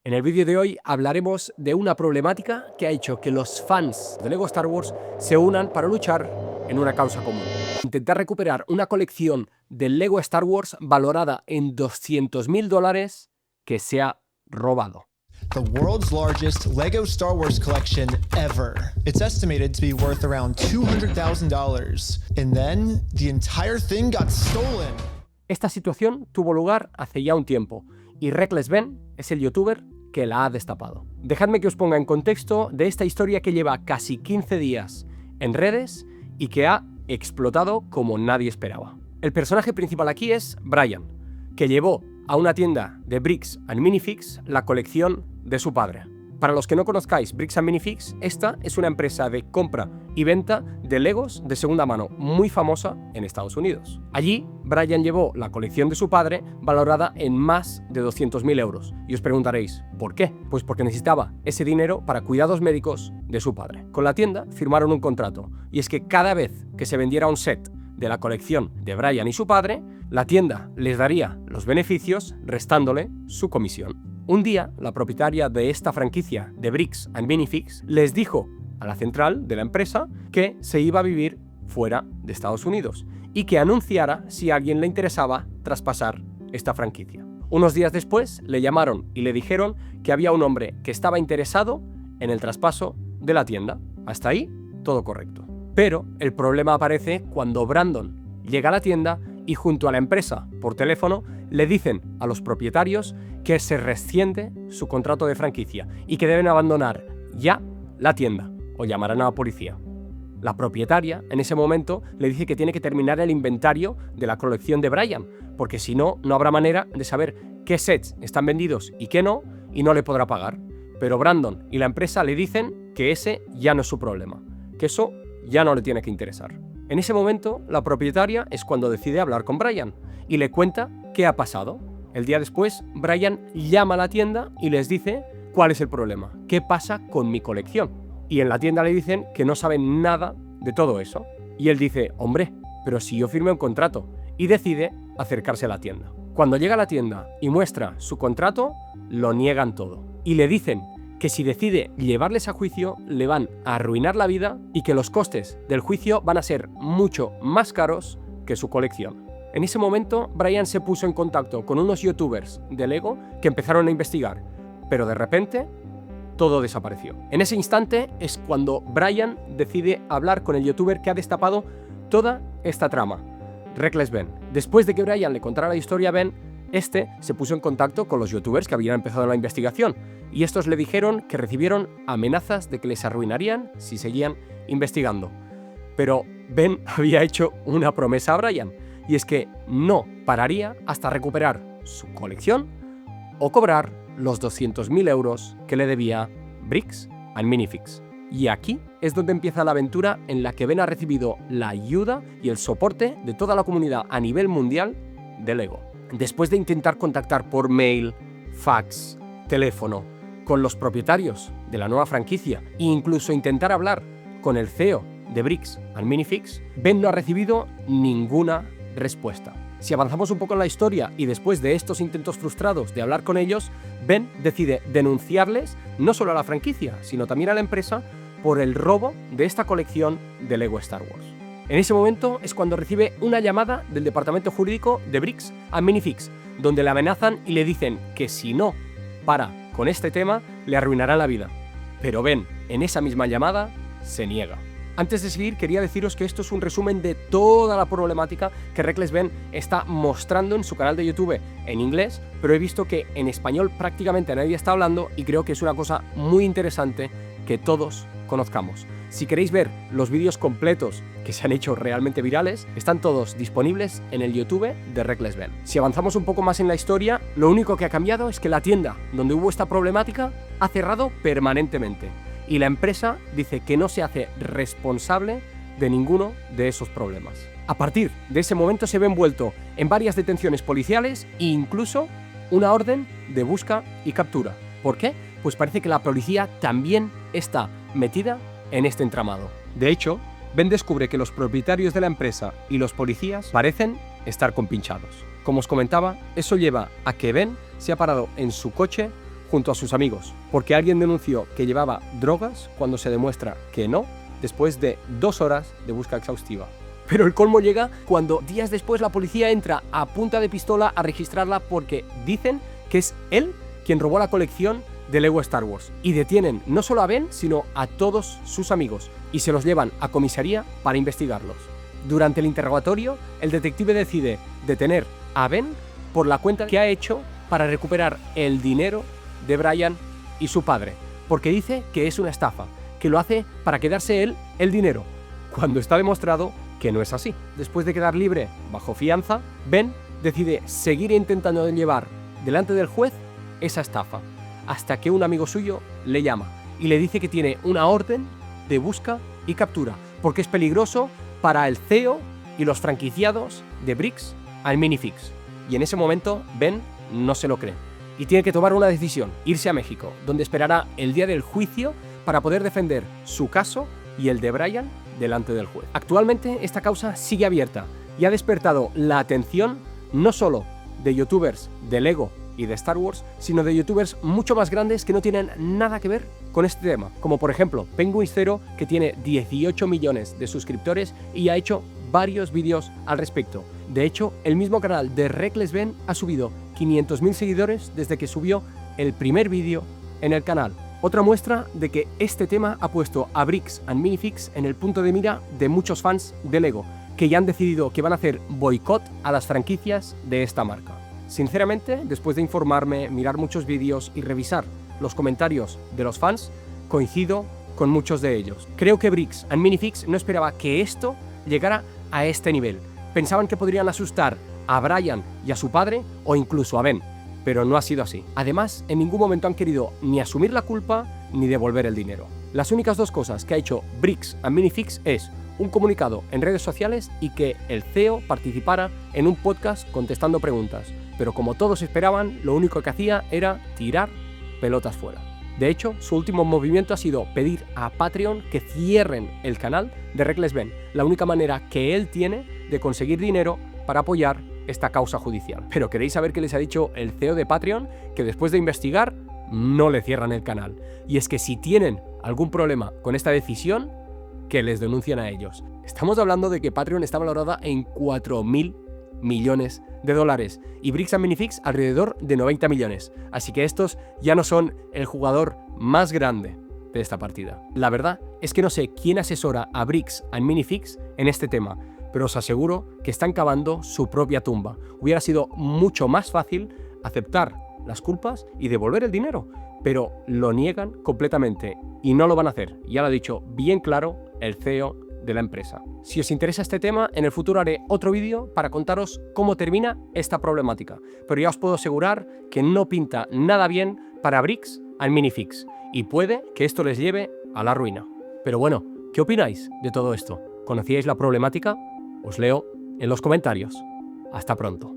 En el vídeo de hoy hablaremos de una problemática que ha hecho que los fans de LEGO Star Wars se unan para luchar en una causa común. Intentar recuperar una colección de LEGO Star Wars valorada en $200.000 que se ha robado. The world's largest LEGO Star Wars collection ever. It's estimated to be worth around $200,000. And then the entire thing got stolen. Esta situación tuvo lugar hace ya un tiempo y Reckless Ben es el youtuber que la ha destapado. Dejadme que os ponga en contexto de esta historia que lleva casi 15 días en redes y que ha explotado como nadie esperaba. El personaje principal aquí es Brian, que llevó a una tienda de Bricks and Minifix la colección de su padre. Para los que no conozcáis Bricks and Minifix, esta es una empresa de compra y venta de Legos de segunda mano muy famosa en Estados Unidos. Allí, Brian llevó la colección de su padre valorada en más de 200.000 euros. Y os preguntaréis, ¿por qué? Pues porque necesitaba ese dinero para cuidados médicos de su padre. Con la tienda firmaron un contrato, y es que cada vez que se vendiera un set de la colección de Brian y su padre, la tienda les daría los beneficios restándole su comisión. Un día, la propietaria de esta franquicia de Bricks and Minifix les dijo a la central de la empresa que se iba a vivir fuera de Estados Unidos y que anunciara si a alguien le interesaba traspasar esta franquicia. Unos días después le llamaron y le dijeron que había un hombre que estaba interesado en el traspaso de la tienda. Hasta ahí, todo correcto. Pero el problema aparece cuando Brandon llega a la tienda y junto a la empresa, por teléfono, le dicen a los propietarios que se rescinde su contrato de franquicia y que deben abandonar ya la tienda o llamarán a la policía. La propietaria, en ese momento, le dice que tiene que terminar el inventario de la colección de Brian, porque si no, no habrá manera de saber qué sets están vendidos y qué no, y no le podrá pagar. Pero Brandon y la empresa le dicen que ese ya no es su problema, que eso ya no le tiene que interesar. En ese momento, la propietaria es cuando decide hablar con Brian y le cuenta qué ha pasado. El día después, Brian llama a la tienda y les dice cuál es el problema, qué pasa con mi colección. Y en la tienda le dicen que no saben nada de todo eso. Y él dice, hombre, pero si yo firmé un contrato, y decide acercarse a la tienda. Cuando llega a la tienda y muestra su contrato, lo niegan todo. Y le dicen que si decide llevarles a juicio, le van a arruinar la vida y que los costes del juicio van a ser mucho más caros que su colección. En ese momento, Brian se puso en contacto con unos youtubers de LEGO que empezaron a investigar, pero de repente, todo desapareció. En ese instante es cuando Brian decide hablar con el youtuber que ha destapado toda esta trama, Reckless Ben. Después de que Brian le contara la historia a Ben, este se puso en contacto con los youtubers que habían empezado la investigación, y estos le dijeron que recibieron amenazas de que les arruinarían si seguían investigando. Pero Ben había hecho una promesa a Brian, y es que no pararía hasta recuperar su colección o cobrar los 200.000 euros que le debía Bricks and Minifix. Y aquí es donde empieza la aventura en la que Ben ha recibido la ayuda y el soporte de toda la comunidad a nivel mundial de LEGO. Después de intentar contactar por mail, fax, teléfono, con los propietarios de la nueva franquicia e incluso intentar hablar con el CEO de Bricks and Minifix, Ben no ha recibido ninguna respuesta. Si avanzamos un poco en la historia y después de estos intentos frustrados de hablar con ellos, Ben decide denunciarles no solo a la franquicia, sino también a la empresa por el robo de esta colección de LEGO Star Wars. En ese momento es cuando recibe una llamada del departamento jurídico de Bricks and Minifix, donde le amenazan y le dicen que si no para con este tema, le arruinarán la vida. Pero Ben, en esa misma llamada, se niega. Antes de seguir, quería deciros que esto es un resumen de toda la problemática que Reckless Ben está mostrando en su canal de YouTube en inglés, pero he visto que en español prácticamente nadie está hablando y creo que es una cosa muy interesante que todos conozcamos. Si queréis ver los vídeos completos que se han hecho realmente virales, están todos disponibles en el YouTube de Reckless Ben. Si avanzamos un poco más en la historia, lo único que ha cambiado es que la tienda donde hubo esta problemática ha cerrado permanentemente y la empresa dice que no se hace responsable de ninguno de esos problemas. A partir de ese momento se ve envuelto en varias detenciones policiales e incluso una orden de busca y captura. ¿Por qué? Pues parece que la policía también está metida en este entramado. De hecho, Ben descubre que los propietarios de la empresa y los policías parecen estar compinchados. Como os comentaba, eso lleva a que Ben se ha parado en su coche junto a sus amigos, porque alguien denunció que llevaba drogas cuando se demuestra que no, después de 2 horas de búsqueda exhaustiva. Pero el colmo llega cuando días después la policía entra a punta de pistola a registrarla porque dicen que es él quien robó la colección de Lego Star Wars. Y detienen no solo a Ben, sino a todos sus amigos y se los llevan a comisaría para investigarlos. Durante el interrogatorio, el detective decide detener a Ben por la cuenta que ha hecho para recuperar el dinero de Brian y su padre, porque dice que es una estafa, que lo hace para quedarse él el dinero, cuando está demostrado que no es así. Después de quedar libre bajo fianza, Ben decide seguir intentando llevar delante del juez esa estafa, hasta que un amigo suyo le llama y le dice que tiene una orden de busca y captura, porque es peligroso para el CEO y los franquiciados de Bricks and Minifix. Y en ese momento Ben no se lo cree y tiene que tomar una decisión, irse a México, donde esperará el día del juicio para poder defender su caso y el de Brian delante del juez. Actualmente esta causa sigue abierta y ha despertado la atención no solo de youtubers de Lego y de Star Wars, sino de youtubers mucho más grandes que no tienen nada que ver con este tema, como por ejemplo Penguin Zero, que tiene 18 millones de suscriptores y ha hecho varios vídeos al respecto. De hecho, el mismo canal de Reckless Ben ha subido 500.000 seguidores desde que subió el primer vídeo en el canal. Otra muestra de que este tema ha puesto a Bricks and Minifix en el punto de mira de muchos fans de Lego, que ya han decidido que van a hacer boicot a las franquicias de esta marca. Sinceramente, después de informarme, mirar muchos vídeos y revisar los comentarios de los fans, coincido con muchos de ellos. Creo que Bricks and Minifix no esperaba que esto llegara a este nivel. Pensaban que podrían asustar a Brian y a su padre o incluso a Ben, pero no ha sido así. Además, en ningún momento han querido ni asumir la culpa ni devolver el dinero. Las únicas dos cosas que ha hecho Bricks and Minifix es un comunicado en redes sociales y que el CEO participara en un podcast contestando preguntas, pero como todos esperaban, lo único que hacía era tirar pelotas fuera. De hecho, su último movimiento ha sido pedir a Patreon que cierren el canal de Reckless Ben, la única manera que él tiene de conseguir dinero para apoyar esta causa judicial. Pero ¿queréis saber qué les ha dicho el CEO de Patreon? Que después de investigar, no le cierran el canal. Y es que si tienen algún problema con esta decisión, que les denuncien a ellos. Estamos hablando de que Patreon está valorada en 4.000 millones de dólares y Bricks and Minifix alrededor de 90 millones. Así que estos ya no son el jugador más grande de esta partida. La verdad es que no sé quién asesora a Bricks and Minifix en este tema, pero os aseguro que están cavando su propia tumba. Hubiera sido mucho más fácil aceptar las culpas y devolver el dinero, pero lo niegan completamente y no lo van a hacer. Ya lo ha dicho bien claro el CEO de la empresa. Si os interesa este tema, en el futuro haré otro vídeo para contaros cómo termina esta problemática, pero ya os puedo asegurar que no pinta nada bien para Bricks and Minifix y puede que esto les lleve a la ruina. Pero bueno, ¿qué opináis de todo esto? ¿Conocíais la problemática? Os leo en los comentarios. Hasta pronto.